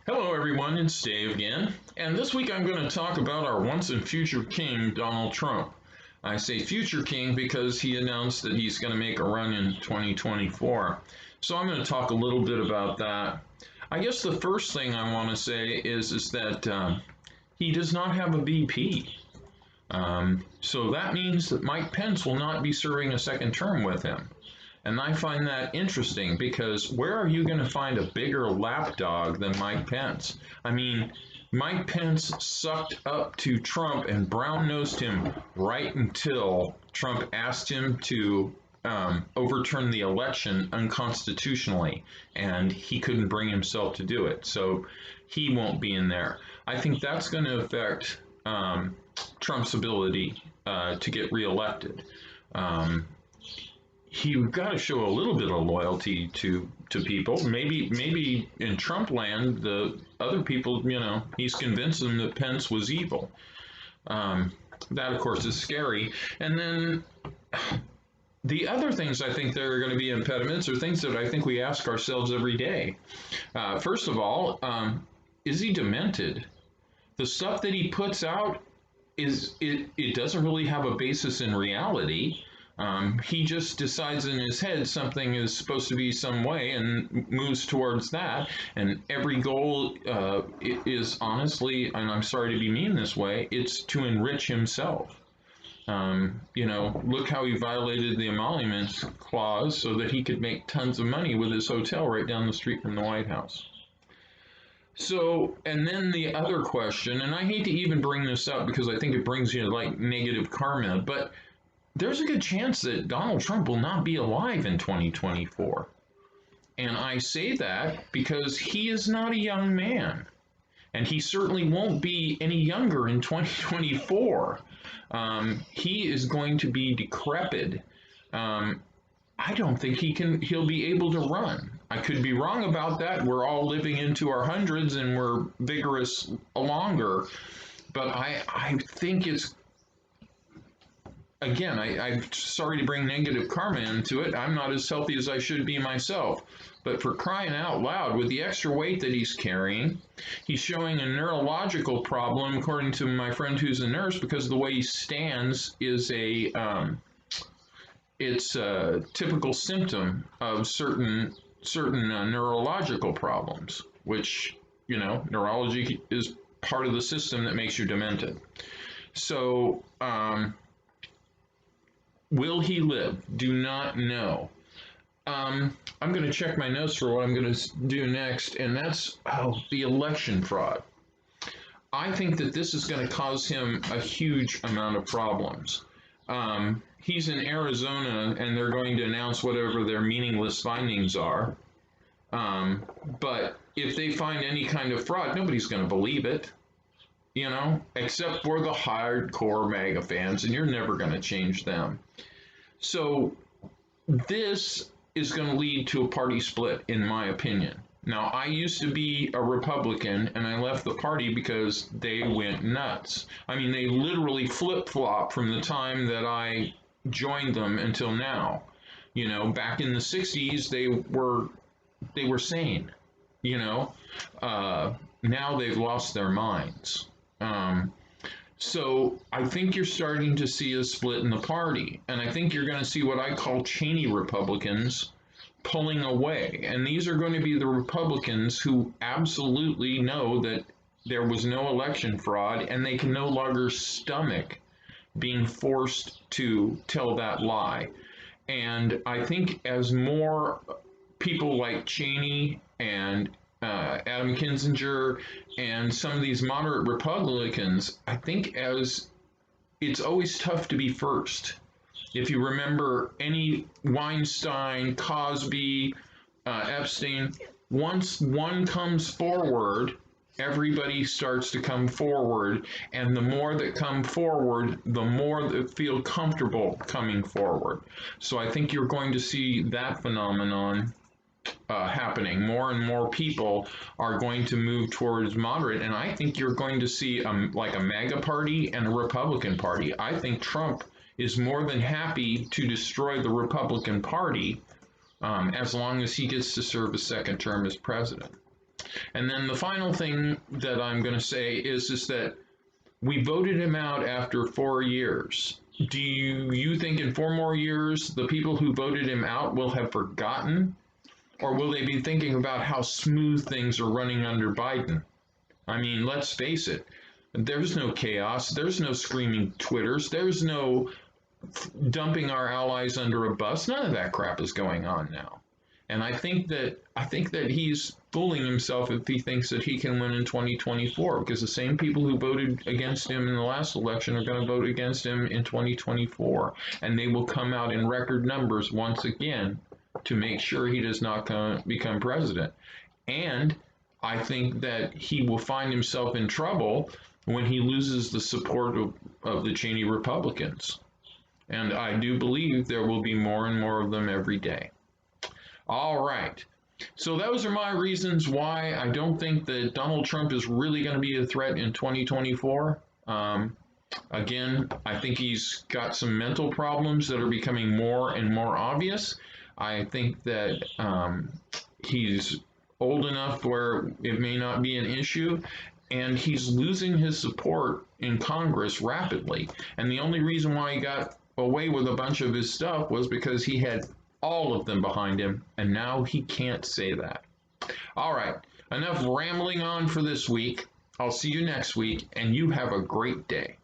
Hello, everyone. It's Dave again. And this week I'm going to talk about our once and future king, Donald Trump. I say future king because he announced that he's going to make a run in 2024. So I'm going to talk a little bit about that. I guess the first thing I want to say is that he does not have a VP. So that means that Mike Pence will not be serving a second term with him. And I find that interesting because where are you going to find a bigger lapdog than Mike Pence? I mean, Mike Pence sucked up to Trump and brown-nosed him right until Trump asked him to overturn the election unconstitutionally, and he couldn't bring himself to do it. So he won't be in there. I think that's going to affect Trump's ability to get reelected. You've got to show a little bit of loyalty to people. Maybe in Trump land, the other people, he's convinced them that Pence was evil. That, of course, is scary. And then the other things I think that are going to be impediments are things that I think we ask ourselves every day. First of all, is he demented? The stuff that he puts out it doesn't really have a basis in reality. He just decides in his head something is supposed to be some way and moves towards that. And every goal is honestly, and I'm sorry to be mean this way, it's to enrich himself. Look how he violated the emoluments clause so that he could make tons of money with his hotel right down the street from the White House. So, and then the other question, and I hate to even bring this up because I think it brings you like negative karma, but there's a good chance that Donald Trump will not be alive in 2024. And I say that because he is not a young man. And he certainly won't be any younger in 2024. He is going to be decrepit. I don't think he'll be able to run. I could be wrong about that. We're all living into our hundreds and we're vigorous longer. But I think it's, again, I'm sorry to bring negative karma into it. I'm not as healthy as I should be myself. But for crying out loud, with the extra weight that he's carrying, he's showing a neurological problem, according to my friend who's a nurse, because the way he stands is it's a typical symptom of certain neurological problems, which, neurology is part of the system that makes you demented. So, will he live? Do not know. I'm going to check my notes for what I'm going to do next, and that's the election fraud. I think that this is going to cause him a huge amount of problems. He's in Arizona, and they're going to announce whatever their meaningless findings are. But if they find any kind of fraud, nobody's going to believe it, except for the hardcore MAGA fans, and you're never going to change them. So this is going to lead to a party split, in my opinion. Now, I used to be a Republican, and I left the party because they went nuts. I mean, they literally flip-flopped from the time that I joined them until now. Back in the 60s, they were sane. Now they've lost their minds. So I think you're starting to see a split in the party. And I think you're going to see what I call Cheney Republicans pulling away. And these are going to be the Republicans who absolutely know that there was no election fraud and they can no longer stomach being forced to tell that lie. And I think as more people like Cheney and Adam Kinzinger and some of these moderate Republicans, I think as it's always tough to be first. If you remember any Weinstein, Cosby, Epstein, once one comes forward, everybody starts to come forward. And the more that come forward, the more that feel comfortable coming forward. So I think you're going to see that phenomenon happening. More and more people are going to move towards moderate, and I think you're going to see like a MAGA party and a Republican party. I think Trump is more than happy to destroy the Republican Party as long as he gets to serve a second term as president. And then the final thing that I'm going to say is that we voted him out after 4 years. Do you think in 4 more years the people who voted him out will have forgotten? Or will they be thinking about how smooth things are running under Biden? I mean, let's face it, there's no chaos, there's no screaming Twitters, there's no dumping our allies under a bus. None of that crap is going on now. And I think that he's fooling himself if he thinks that he can win in 2024, because the same people who voted against him in the last election are going to vote against him in 2024, and they will come out in record numbers once again to make sure he does not become president. And I think that he will find himself in trouble when he loses the support of the Cheney Republicans. And I do believe there will be more and more of them every day. All right. So those are my reasons why I don't think that Donald Trump is really going to be a threat in 2024. Again, I think he's got some mental problems that are becoming more and more obvious. I think that he's old enough where it may not be an issue, and he's losing his support in Congress rapidly. And the only reason why he got away with a bunch of his stuff was because he had all of them behind him, and now he can't say that. All right, enough rambling on for this week. I'll see you next week, and you have a great day.